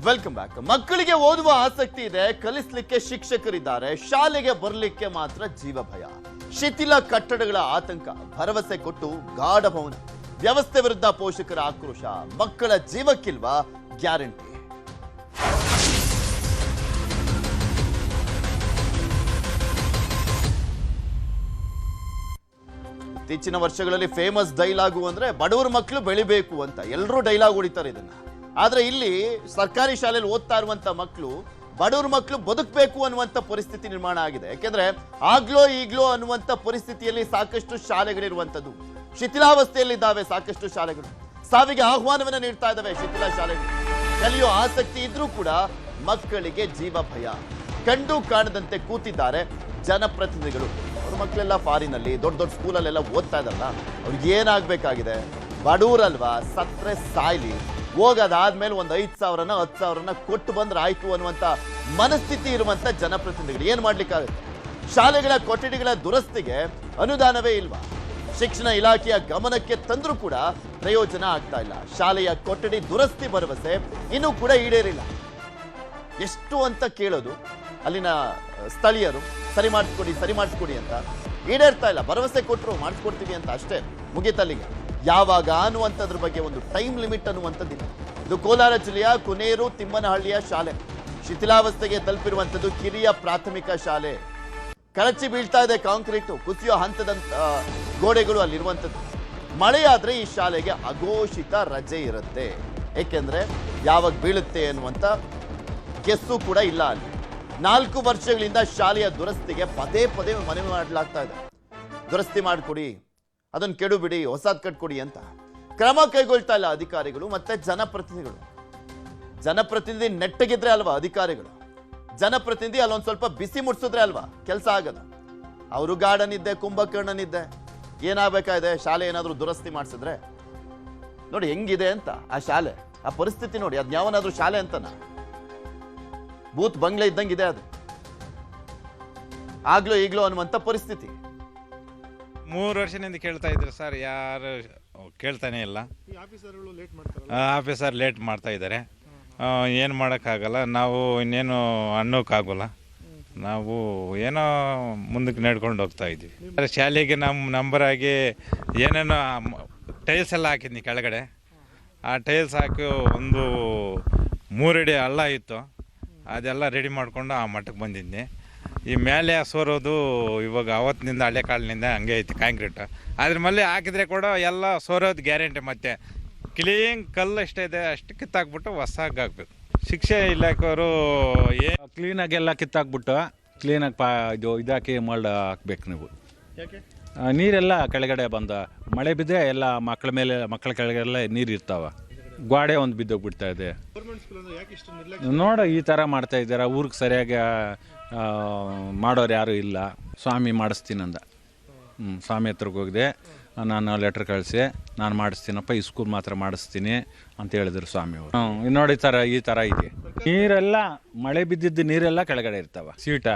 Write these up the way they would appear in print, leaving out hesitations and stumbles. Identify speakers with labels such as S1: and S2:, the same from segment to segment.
S1: Welcome back. ಮಕ್ಕಳಿಗೆ ಓದುವ ಆಸಕ್ತಿ ಇದೆ, ಕಲಿಸಲಿಕ್ಕೆ ಶಿಕ್ಷಕರಿದ್ದಾರೆ, ಶಾಲೆಗೆ ಬರಲಿಕ್ಕೆ ಮಾತ್ರ ಜೀವ ಭಯ. ಶಿಥಿಲ ಕಟ್ಟಡಗಳ ಆತಂಕ, ಭರವಸೆ ಕೊಟ್ಟು ಗಾಢ ಭವನ, ವ್ಯವಸ್ಥೆ ವಿರುದ್ಧ ಪೋಷಕರ ಆಕ್ರೋಶ, ಮಕ್ಕಳ ಜೀವಕ್ಕಿಲ್ವಾ ಗ್ಯಾರಂಟಿ? ಇತ್ತೀಚಿನ ವರ್ಷಗಳಲ್ಲಿ ಫೇಮಸ್ ಡೈಲಾಗು ಅಂದ್ರೆ ಬಡವರ ಮಕ್ಕಳು ಬೆಳಿಬೇಕು ಅಂತ ಎಲ್ಲರೂ ಡೈಲಾಗ್ ಹೊಡಿತಾರೆ ಇದನ್ನ. ಆದ್ರೆ ಇಲ್ಲಿ ಸರ್ಕಾರಿ ಶಾಲೆಯಲ್ಲಿ ಓದ್ತಾ ಇರುವಂತ ಮಕ್ಕಳು, ಬಡವರ ಮಕ್ಕಳು ಬದುಕಬೇಕು ಅನ್ನುವಂತ ಪರಿಸ್ಥಿತಿ ನಿರ್ಮಾಣ ಆಗಿದೆ. ಯಾಕೆಂದ್ರೆ ಆಗ್ಲೋ ಈಗ್ಲೋ ಅನ್ನುವಂತ ಪರಿಸ್ಥಿತಿಯಲ್ಲಿ ಸಾಕಷ್ಟು ಶಾಲೆಗಳಿರುವಂತದ್ದು, ಶಿಥಿಲಾವಸ್ಥೆಯಲ್ಲಿದ್ದಾವೆ ಸಾಕಷ್ಟು ಶಾಲೆಗಳು, ಸಾವಿಗೆ ಆಹ್ವಾನವನ್ನ ನೀಡ್ತಾ ಇದ್ದಾವೆ ಶಿಥಿಲ ಶಾಲೆಗಳು. ಕಲಿಯೋ ಆಸಕ್ತಿ ಇದ್ರೂ ಕೂಡ ಮಕ್ಕಳಿಗೆ ಜೀವ ಭಯ. ಕಂಡು ಕಾಣದಂತೆ ಕೂತಿದ್ದಾರೆ ಜನಪ್ರತಿನಿಧಿಗಳು. ಅವ್ರ ಮಕ್ಕಳೆಲ್ಲ ಫಾರಿನಲ್ಲಿ ದೊಡ್ಡ ದೊಡ್ಡ ಸ್ಕೂಲಲ್ಲೆಲ್ಲ ಓದ್ತಾ ಇದಾರಲ್ಲ, ಅವ್ರಿಗೆ ಏನಾಗಬೇಕಾಗಿದೆ? ಬಡವರಲ್ವಾ, ಸತ್ರೆ ಸಾಯ್ಲಿ, ಹೋಗೋದಾದ್ಮೇಲೆ ಒಂದು 5,000 10,000 ಕೊಟ್ಟು ಬಂದ್ರೆ ಆಯ್ತು ಅನ್ನುವಂಥ ಮನಸ್ಥಿತಿ ಇರುವಂಥ ಜನಪ್ರತಿನಿಧಿಗಳು ಏನು ಮಾಡ್ಲಿಕ್ಕಾಗುತ್ತೆ? ಶಾಲೆಗಳ ಕೊಠಡಿಗಳ ದುರಸ್ತಿಗೆ ಅನುದಾನವೇ ಇಲ್ವಾ? ಶಿಕ್ಷಣ ಇಲಾಖೆಯ ಗಮನಕ್ಕೆ ತಂದರೂ ಕೂಡ ಪ್ರಯೋಜನ ಆಗ್ತಾ ಇಲ್ಲ. ಶಾಲೆಯ ಕೊಠಡಿ ದುರಸ್ತಿ ಭರವಸೆ ಇನ್ನೂ ಕೂಡ ಈಡೇರಿಲ್ಲ. ಎಷ್ಟು ಅಂತ ಕೇಳೋದು ಅಲ್ಲಿನ ಸ್ಥಳೀಯರು, ಸರಿ ಮಾಡಿಸ್ಕೊಡಿ ಅಂತ. ಈಡೇರ್ತಾ ಇಲ್ಲ. ಭರವಸೆ ಕೊಟ್ಟರು ಮಾಡಿಸ್ಕೊಡ್ತೀವಿ ಅಂತ ಅಷ್ಟೇ, ಮುಗಿತಲ್ಲಿಗೆ. ಯಾವಾಗ ಅನ್ನುವಂಥದ್ರ ಬಗ್ಗೆ ಒಂದು ಟೈಮ್ ಲಿಮಿಟ್ ಅನ್ನುವಂಥದ್ದಿದೆ. ಇದು ಕೋಲಾರ ಜಿಲ್ಲೆಯ ಕುನೇರು ತಿಮ್ಮನಹಳ್ಳಿಯ ಶಾಲೆ. ಶಿಥಿಲಾವಸ್ಥೆಗೆ ತಲುಪಿರುವಂಥದ್ದು ಕಿರಿಯ ಪ್ರಾಥಮಿಕ ಶಾಲೆ. ಕಳಚಿ ಬೀಳ್ತಾ ಇದೆ ಕಾಂಕ್ರೀಟು, ಕುಸಿಯೋ ಹಂತದಂತ ಗೋಡೆಗಳು ಅಲ್ಲಿರುವಂಥದ್ದು. ಮಳೆಯಾದ್ರೆ ಈ ಶಾಲೆಗೆ ಅಘೋಷಿತ ರಜೆ ಇರುತ್ತೆ. ಏಕೆಂದ್ರೆ ಯಾವಾಗ ಬೀಳುತ್ತೆ ಅನ್ನುವಂಥ ಗೆಸ್ಸು ಕೂಡ ಇಲ್ಲ ಅಲ್ಲಿ. 4 ವರ್ಷಗಳಿಂದ ಶಾಲೆಯ ದುರಸ್ತಿಗೆ ಪದೇ ಪದೇ ಮನವಿ ಮಾಡಲಾಗ್ತಾ ಇದೆ. ದುರಸ್ತಿ ಮಾಡಿಕೊಡಿ, ಅದನ್ನು ಕೆಡು ಬಿಡಿ, ಹೊಸದ್ ಕಟ್ಕೊಡಿ ಅಂತ ಕ್ರಮ ಕೈಗೊಳ್ತಾ ಇಲ್ಲ ಅಧಿಕಾರಿಗಳು ಮತ್ತೆ ಜನಪ್ರತಿನಿಧಿಗಳು. ಜನಪ್ರತಿನಿಧಿ ನೆಟ್ಟಗಿದ್ರೆ ಅಲ್ವಾ ಅಧಿಕಾರಿಗಳು? ಜನಪ್ರತಿನಿಧಿ ಅಲ್ಲೊಂದು ಸ್ವಲ್ಪ ಬಿಸಿ ಮುಟ್ಸಿದ್ರೆ ಅಲ್ವಾ ಕೆಲಸ ಆಗೋದು? ಅವರು ಗಾರ್ಡನ್ ಇದ್ದೆ, ಕುಂಭಕರ್ಣನಿದ್ದೆ, ಏನಾಗಬೇಕಾಗಿದೆ? ಶಾಲೆ ಏನಾದರೂ ದುರಸ್ತಿ ಮಾಡಿಸಿದ್ರೆ ನೋಡಿ ಹೆಂಗಿದೆ ಅಂತ ಆ ಶಾಲೆ, ಆ ಪರಿಸ್ಥಿತಿ ನೋಡಿ. ಅದ್ಯಾವನಾದ್ರೂ ಶಾಲೆ ಅಂತನ? ಬೂತ್ ಬಂಗ್ಲೆ ಇದ್ದಂಗಿದೆ ಅದು. ಆಗ್ಲೋ ಈಗ್ಲೋ ಅನ್ನುವಂಥ ಪರಿಸ್ಥಿತಿ.
S2: 3 ವರ್ಷದಿಂದ ಕೇಳ್ತಾ ಇದ್ರು ಸರ್, ಯಾರು ಕೇಳ್ತಾನೆ ಇಲ್ಲ. ಆಫೀಸರ್ ಲೇಟ್ ಮಾಡ್ತಾ ಇದ್ದಾರೆ. ಏನು ಮಾಡೋಕ್ಕಾಗಲ್ಲ, ನಾವು ಇನ್ನೇನು ಅನ್ನೋಕ್ಕಾಗೋಲ್ಲ. ನಾವು ಏನೋ ಮುಂದಕ್ಕೆ ನಡ್ಕೊಂಡು ಹೋಗ್ತಾ ಇದ್ವಿ. ಶಾಲೆಗೆ ನಮ್ಮ ನಂಬರಾಗಿ ಏನೇನೋ ಟೈಲ್ಸ್ ಎಲ್ಲ ಹಾಕಿದ್ನಿ ಕೆಳಗಡೆ. ಆ ಟೈಲ್ಸ್ ಹಾಕಿ ಒಂದು 3 ಅಡಿ ಹಳ್ಳ ಇತ್ತು, ಅದೆಲ್ಲ ರೆಡಿ ಮಾಡಿಕೊಂಡು ಆ ಮಟ್ಟಕ್ಕೆ ಬಂದಿದ್ನಿ. ಈ ಮೇಲೆ ಸೋರೋದು ಇವಾಗ ಅವತ್ತಿನಿಂದ ಹಳೆ ಕಾಲಿನಿಂದ ಹಂಗೆ ಐತಿ ಕಾಂಕ್ರೀಟ್. ಅದ್ರ ಮೇಲೆ ಹಾಕಿದ್ರೆ ಕೂಡ ಎಲ್ಲ ಸೋರೋದು ಗ್ಯಾರಂಟಿ. ಮತ್ತೆ ಕ್ಲೀನ್ ಕಲ್ಲು ಎಷ್ಟೇ ಇದೆ ಅಷ್ಟು ಕಿತ್ತಾಕ್ಬಿಟ್ಟು ಹೊಸಾಗಿ ಹಾಕ್ಬೇಕು. ಶಿಕ್ಷೆ ಇಲಾಖೆಯವರು
S3: ಕ್ಲೀನಾಗೆಲ್ಲ ಕಿತ್ತಾಕ್ಬಿಟ್ಟು ಕ್ಲೀನಾಗಿ ಇದಾಕಿ ಮಲ್ಡ್ ಹಾಕ್ಬೇಕು ನೀವು. ನೀರೆಲ್ಲ ಕೆಳಗಡೆ ಬಂದ ಮಳೆ ಬಿದ್ದರೆ ಎಲ್ಲ ಮಕ್ಕಳ ಕೆಳಗೆಲ್ಲ ನೀರು ಇರ್ತಾವ. ಗೋಡೆ ಒಂದು ಬಿದ್ದೋಗ್ಬಿಡ್ತಾ ಇದೆ. ನೋಡು ಈ ಥರ ಮಾಡ್ತಾ ಇದ್ದಾರೆ. ಊರಿಗೆ ಸರಿಯಾಗಿ ಮಾಡೋರು ಯಾರೂ ಇಲ್ಲ. ಸ್ವಾಮಿ ಮಾಡಿಸ್ತೀನಂದ. ಸ್ವಾಮಿ ಹತ್ರಕ್ಕೆ ಹೋಗಿದೆ, ನಾನು ಲೆಟ್ರ್ ಕಳಿಸಿ ನಾನು ಮಾಡಿಸ್ತೀನಪ್ಪ, ಈ ಸ್ಕೂಲ್ ಮಾತ್ರ ಮಾಡಿಸ್ತೀನಿ ಅಂತ ಹೇಳಿದ್ರು ಸ್ವಾಮಿಯವರು. ನೋಡಿ ಈ ಥರ ಇದೆ. ನೀರೆಲ್ಲ ಮಳೆ ಬಿದ್ದಿದ್ದು ನೀರೆಲ್ಲ ಕೆಳಗಡೆ ಇರ್ತಾವ.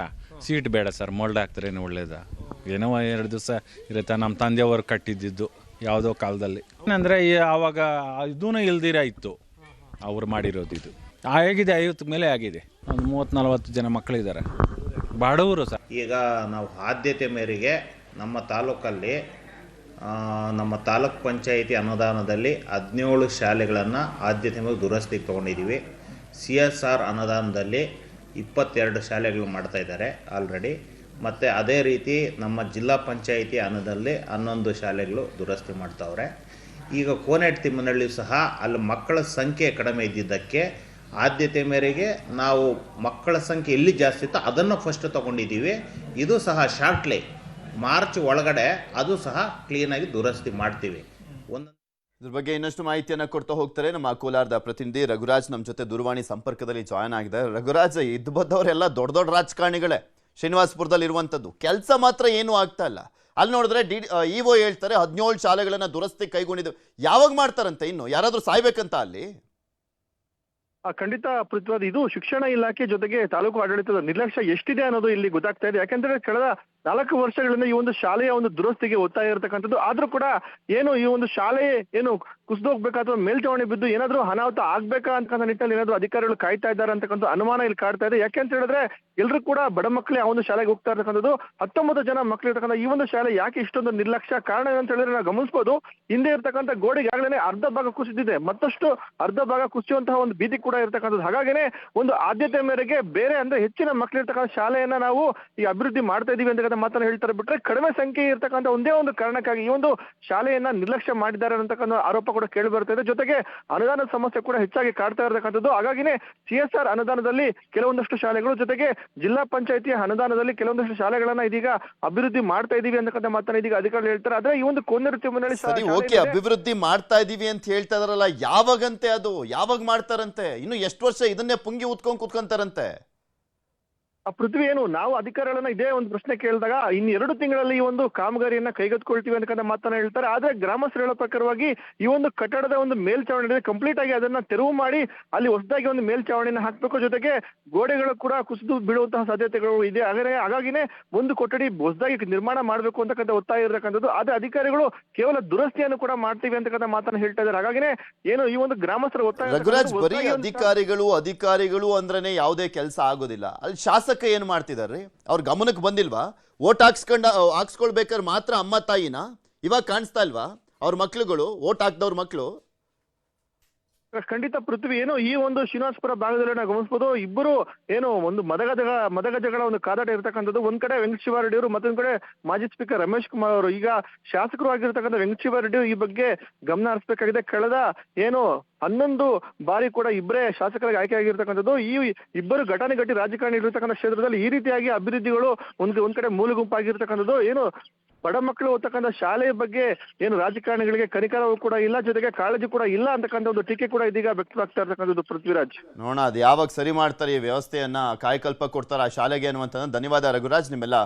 S3: ಸೀಟ್ ಬೇಡ ಸರ್, ಮೊಲ್ಡ್ ಹಾಕ್ತಾರೇನು ಒಳ್ಳೇದ? ಏನೋ 2 ದಿವಸ ಇರುತ್ತೆ. ನಮ್ಮ ತಂದೆಯವರು ಕಟ್ಟಿದ್ದಿದ್ದು ಯಾವುದೋ ಕಾಲದಲ್ಲಿ. ಏನಂದರೆ ಆವಾಗ ಇದೂ ಇಲ್ದಿರ ಇತ್ತು ಅವ್ರು ಮಾಡಿರೋದು. ಇದು ಆಗಿದೆ 50 ಮೇಲೆ ಆಗಿದೆ. ಒಂದು 30-40 ಜನ ಮಕ್ಕಳಿದ್ದಾರೆ, ಬಡವರು ಸರ್.
S4: ಈಗ ನಾವು ಆದ್ಯತೆ ಮೇರೆಗೆ ನಮ್ಮ ತಾಲೂಕಲ್ಲಿ ನಮ್ಮ ತಾಲೂಕ್ ಪಂಚಾಯಿತಿ ಅನುದಾನದಲ್ಲಿ 17 ಶಾಲೆಗಳನ್ನು ಆದ್ಯತೆ ಮೇಲೆ ದುರಸ್ತಿಗೆ ತೊಗೊಂಡಿದ್ದೀವಿ. CSR ಅನುದಾನದಲ್ಲಿ 22 ಶಾಲೆಗಳು ಮಾಡ್ತಾ ಇದ್ದಾರೆ ಆಲ್ರೆಡಿ. ಮತ್ತು ಅದೇ ರೀತಿ ನಮ್ಮ ಜಿಲ್ಲಾ ಪಂಚಾಯಿತಿ ಅನುದಾನದಲ್ಲಿ 11 ಶಾಲೆಗಳು ದುರಸ್ತಿ ಮಾಡ್ತಾವ್ರೆ. ಈಗ ಕೋನೇಟ್ ತಿಮ್ಮನಹಳ್ಳಿ ಸಹ ಅಲ್ಲಿ ಮಕ್ಕಳ ಸಂಖ್ಯೆ ಕಡಿಮೆ ಇದ್ದಿದ್ದಕ್ಕೆ ಆದ್ಯತೆ ಮೇರೆಗೆ ನಾವು ಮಕ್ಕಳ ಸಂಖ್ಯೆ ಎಲ್ಲಿ ಜಾಸ್ತಿ ಇತ್ತು ಅದನ್ನು ಫಸ್ಟ್ ತೊಗೊಂಡಿದ್ದೀವಿ. ಇದು ಸಹ ಶಾರ್ಟ್ಲಿ ಮಾರ್ಚ್ ಒಳಗಡೆ ಅದು ಸಹ ಕ್ಲೀನಾಗಿ ದುರಸ್ತಿ ಮಾಡ್ತೀವಿ.
S1: ಇದ್ರ ಬಗ್ಗೆ ಇನ್ನಷ್ಟು ಮಾಹಿತಿಯನ್ನು ಕೊಡ್ತಾ ಹೋಗ್ತಾರೆ ನಮ್ಮ ಕೋಲಾರದ ಪ್ರತಿನಿಧಿ ರಘುರಾಜ್. ನಮ್ಮ ಜೊತೆ ದೂರವಾಣಿ ಸಂಪರ್ಕದಲ್ಲಿ ಜಾಯ್ನ್ ಆಗಿದೆ. ರಘುರಾಜ್, ಇದ್ದು ಬಂದವರೆಲ್ಲ ದೊಡ್ಡ ರಾಜಕಾರಣಿಗಳೇ ಶ್ರೀನಿವಾಸಪುರದಲ್ಲಿ ಇರುವಂಥದ್ದು. ಕೆಲಸ ಮಾತ್ರ ಏನೂ ಆಗ್ತಾ ಇಲ್ಲ. ಅಲ್ಲಿ ನೋಡಿದ್ರೆ ಇಒ ಹೇಳ್ತಾರೆ 17 ಶಾಲೆಗಳನ್ನ ದುರಸ್ತಿ ಕೈಗೊಂಡಿದ್ದು. ಯಾವಾಗ ಮಾಡ್ತಾರಂತೆ? ಇನ್ನು ಯಾರಾದ್ರೂ ಸಾಯ್ಬೇಕಂತ ಅಲ್ಲಿ?
S5: ಖಂಡಿತ ಪೃಥ್ವಿರಾಜ್, ಇದು ಶಿಕ್ಷಣ ಇಲಾಖೆ ಜೊತೆಗೆ ತಾಲೂಕು ಆಡಳಿತದ ನಿರ್ಲಕ್ಷ್ಯ ಎಷ್ಟಿದೆ ಅನ್ನೋದು ಇಲ್ಲಿ ಗೊತ್ತಾಗ್ತಾ ಇದೆ. ಯಾಕಂದ್ರೆ ಕಳೆದ 4 ವರ್ಷಗಳಿಂದ ಈ ಒಂದು ಶಾಲೆಯ ಒಂದು ದುರಸ್ತಿಗೆ ಒತ್ತಾಯ ಇರತಕ್ಕಂಥದ್ದು. ಆದ್ರೂ ಕೂಡ ಏನು ಈ ಒಂದು ಶಾಲೆ ಏನು ಕುಸಿದೋಗ್ಬೇಕಾ ಅಥವಾ ಮೇಲ್ಚಾವಣಿ ಬಿದ್ದು ಏನಾದ್ರೂ ಅನಾಹುತ ಆಗ್ಬೇಕಾ ಅಂತಕ್ಕಂಥ ನಿಟ್ಟಿನಲ್ಲಿ ಏನಾದ್ರೂ ಅಧಿಕಾರಿಗಳು ಕಾಯ್ತಾ ಇದ್ದಾರೆ ಅಂತಕ್ಕಂಥ ಅನುಮಾನ ಇಲ್ಲಿ ಕಾಡ್ತಾ ಇದೆ. ಯಾಕೆ ಅಂತ ಹೇಳಿದ್ರೆ ಎಲ್ರು ಕೂಡ ಬಡ ಮಕ್ಕಳೇ ಆ ಒಂದು ಶಾಲೆಗೆ ಹೋಗ್ತಾ ಇರ್ತಕ್ಕಂಥದ್ದು. 19 ಜನ ಮಕ್ಕಳು ಇರ್ತಕ್ಕಂಥ ಈ ಒಂದು ಶಾಲೆ ಯಾಕೆ ಇಷ್ಟೊಂದು ನಿರ್ಲಕ್ಷ್ಯ? ಕಾರಣ ಏನಂತ ಹೇಳಿದ್ರೆ ನಾವು ಗಮನಿಸಬಹುದು, ಹಿಂದೆ ಇರ್ತಕ್ಕಂಥ ಗೋಡೆಗೆ ಆಗ್ಲೇ ಅರ್ಧ ಭಾಗ ಕುಸಿದಿದೆ, ಮತ್ತಷ್ಟು ಅರ್ಧ ಭಾಗ ಕುಸಿಯುವಂತಹ ಒಂದು ಭೀತಿ ಕೂಡ ಇರ್ತಕ್ಕಂಥದ್ದು. ಹಾಗಾಗಿನೇ ಒಂದು ಆದ್ಯತೆ ಮೇರೆಗೆ ಬೇರೆ ಅಂದ್ರೆ ಹೆಚ್ಚಿನ ಮಕ್ಕಳು ಇರ್ತಕ್ಕಂಥ ಶಾಲೆಯನ್ನ ನಾವು ಈ ಅಭಿವೃದ್ಧಿ ಮಾಡ್ತಾ ಇದೀವಿ ಅಂತಕ್ಕಂಥ ಮಾತನ್ನ ಹೇಳ್ತಾರೆ. ಬಿಟ್ರೆ ಕಡಿಮೆ ಸಂಖ್ಯೆ ಇರ್ತಕ್ಕಂಥ ಒಂದೇ ಒಂದು ಕಾರಣಕ್ಕಾಗಿ ಈ ಒಂದು ಶಾಲೆಯನ್ನ ನಿರ್ಲಕ್ಷ್ಯ ಮಾಡಿದ್ದಾರೆ ಅಂತಕ್ಕಂಥ ಆರೋಪ ಕೂಡ ಕೇಳಿ ಬರ್ತಾ ಇದೆ. ಜೊತೆಗೆ ಅನುದಾನದ ಸಮಸ್ಯೆ ಕೂಡ ಹೆಚ್ಚಾಗಿ ಕಾಡ್ತಾ ಇರತಕ್ಕಂಥದ್ದು. ಹಾಗಾಗಿನೇ CSR ಅನುದಾನದಲ್ಲಿ ಕೆಲವೊಂದಷ್ಟು ಶಾಲೆಗಳು, ಜೊತೆಗೆ ಜಿಲ್ಲಾ ಪಂಚಾಯತಿಯ ಅನುದಾನದಲ್ಲಿ ಕೆಲವೊಂದಷ್ಟು ಶಾಲೆಗಳನ್ನ ಇದೀಗ ಅಭಿವೃದ್ಧಿ ಮಾಡ್ತಾ ಇದೀವಿ ಅಂತಕ್ಕಂಥ ಮಾತನ್ನ ಇದೀಗ ಅಧಿಕಾರಿಗಳು ಹೇಳ್ತಾರೆ. ಆದ್ರೆ ಈ ಒಂದು ಕೋನೇರು
S1: ಸರಿ, ಓಕೆ, ಅಭಿವೃದ್ಧಿ ಮಾಡ್ತಾ ಇದೀವಿ ಅಂತ ಹೇಳ್ತಾ ಇದಾರಲ್ಲ, ಯಾವಾಗಂತೆ ಅದು? ಯಾವಾಗ ಮಾಡ್ತಾರಂತೆ? ಇನ್ನು ಎಷ್ಟು ವರ್ಷ ಇದನ್ನೇ ಪುಂಗಿ ಉತ್ಕೊಂಡ್ ಕುತ್ಕೊಂತಾರಂತೆ?
S5: ಪೃಥ್ವಿ, ಏನು ನಾವು ಅಧಿಕಾರಿಗಳನ್ನ ಇದೇ ಒಂದು ಪ್ರಶ್ನೆ ಕೇಳಿದಾಗ ಇನ್ನು 2 ತಿಂಗಳಲ್ಲಿ ಈ ಒಂದು ಕಾಮಗಾರಿಯನ್ನ ಕೈಗೆತ್ತಿಕೊಳ್ತೀವಿ ಅಂತಕ್ಕಂಥ ಮಾತನ್ನ ಹೇಳ್ತಾರೆ. ಆದ್ರೆ ಗ್ರಾಮಸ್ಥರು ಹೇಳೋ ಪ್ರಕಾರವಾಗಿ ಈ ಒಂದು ಕಟ್ಟಡದ ಒಂದು ಮೇಲ್ಚಾವಣಿ ಕಂಪ್ಲೀಟ್ ಆಗಿ ಅದನ್ನ ತೆರವು ಮಾಡಿ ಅಲ್ಲಿ ಹೊಸದಾಗಿ ಒಂದು ಮೇಲ್ಚಾವಣಿನ ಹಾಕ್ಬೇಕು. ಜೊತೆಗೆ ಗೋಡೆಗಳು ಕೂಡ ಕುಸಿದು ಬೀಳುವಂತಹ ಸಾಧ್ಯತೆಗಳು ಇದೆ. ಹಾಗಾಗಿನೇ ಒಂದು ಕೊಠಡಿ ಹೊಸದಾಗಿ ನಿರ್ಮಾಣ ಮಾಡಬೇಕು ಅಂತಕ್ಕಂಥ ಒತ್ತಾಯ ಇರತಕ್ಕಂಥದ್ದು. ಆದ್ರೆ ಅಧಿಕಾರಿಗಳು ಕೇವಲ ದುರಸ್ತಿಯನ್ನು ಕೂಡ ಮಾಡ್ತೀವಿ ಅಂತಕ್ಕಂಥ ಮಾತನ್ನ ಹೇಳ್ತಾ ಇದ್ದಾರೆ. ಹಾಗಾಗಿನೇ ಏನು ಈ ಒಂದು ಗ್ರಾಮಸ್ಥರ ಒತ್ತಾಯ
S1: ರಘುರಾಜ್, ಬರೀ ಅಧಿಕಾರಿಗಳು ಅಂದ್ರೇನೆ ಯಾವುದೇ ಕೆಲಸ ಆಗೋದಿಲ್ಲ. ಅಲ್ಲಿ ಶಾಸಕ ಏನ್ ಮಾಡ್ತಿದಾರ್ರಿ? ಅವ್ರ ಗಮನಕ್ಕೆ ಬಂದಿಲ್ವಾ? ಓಟ್ ಹಾಕ್ಸ್ಕೊಳ್ಬೇಕಾದ್ರೆ ಮಾತ್ರ ಅಮ್ಮ ತಾಯಿನ ಇವಾಗ ಕಾಣಿಸ್ತಾ ಇಲ್ವಾ? ಅವ್ರ ಮಕ್ಳುಗಳು, ಓಟ್ ಹಾಕ್ದವ್ರ ಮಕ್ಳು.
S5: ಖಂಡಿತ ಪೃಥ್ವಿ, ಏನು ಈ ಒಂದು ಶ್ರೀನಿವಾಸಪುರ ಭಾಗದಲ್ಲಿ ನಾವು ಗಮನಿಸಬಹುದು, ಇಬ್ಬರು ಏನು ಒಂದು ಮದಗಜಗಳ ಒಂದು ಕಾದಾಟ ಇರತಕ್ಕಂಥದ್ದು. ಒಂದ್ ಕಡೆ ವೆಂಕಟಶಿವಾರೆಡ್ಡಿ ಅವರು, ಮತ್ತೊಂದ್ ಕಡೆ ಮಾಜಿ ಸ್ಪೀಕರ್ ರಮೇಶ್ ಕುಮಾರ್ ಅವರು. ಈಗ ಶಾಸಕರು ಆಗಿರ್ತಕ್ಕಂಥ ವೆಂಕಟಶಿವಾರೆಡ್ಡಿ ಈ ಬಗ್ಗೆ ಗಮನ ಹರಿಸಬೇಕಾಗಿದೆ. ಕಳೆದ ಏನು 11 ಬಾರಿ ಕೂಡ ಇಬ್ಬರೇ ಶಾಸಕರಿಗೆ ಆಯ್ಕೆ ಆಗಿರ್ತಕ್ಕಂಥದ್ದು. ಈ ಇಬ್ಬರು ಘಟಾನುಘಟಿ ರಾಜಕಾರಣಿ ಇರತಕ್ಕಂಥ ಕ್ಷೇತ್ರದಲ್ಲಿ ಈ ರೀತಿಯಾಗಿ ಅಭಿವೃದ್ಧಿಗಳು ಒಂದ್ ಕಡೆ ಮೂಲ ಗುಂಪಾಗಿರ್ತಕ್ಕಂಥದ್ದು. ಏನು ಬಡ ಮಕ್ಕಳು ಓದ್ತಕ್ಕಂಥ ಶಾಲೆಯ ಬಗ್ಗೆ ಏನು ರಾಜಕಾರಣಿಗಳಿಗೆ ಕನಿಕರವೂ ಕೂಡ ಇಲ್ಲ, ಜೊತೆಗೆ ಕಾಳಜಿ ಕೂಡ ಇಲ್ಲ ಅಂತಕ್ಕಂಥ ಒಂದು ಟೀಕೆ ಕೂಡ ಇದೀಗ ವ್ಯಕ್ತವಾಗ್ತಾ ಇರ್ತಕ್ಕಂಥದ್ದು. ಪೃಥ್ವಿರಾಜ್,
S1: ನೋಡೋಣ ಅದು ಯಾವಾಗ ಸರಿ ಮಾಡ್ತಾರೆ, ಈ ವ್ಯವಸ್ಥೆಯನ್ನ ಕಾಯಕಲ್ಪ ಕೊಡ್ತಾರೆ ಆ ಶಾಲೆಗೆ ಅನ್ನುವಂಥದ್ದು. ಧನ್ಯವಾದ ರಘುರಾಜ್, ನಿಮ್ಮೆಲ್ಲ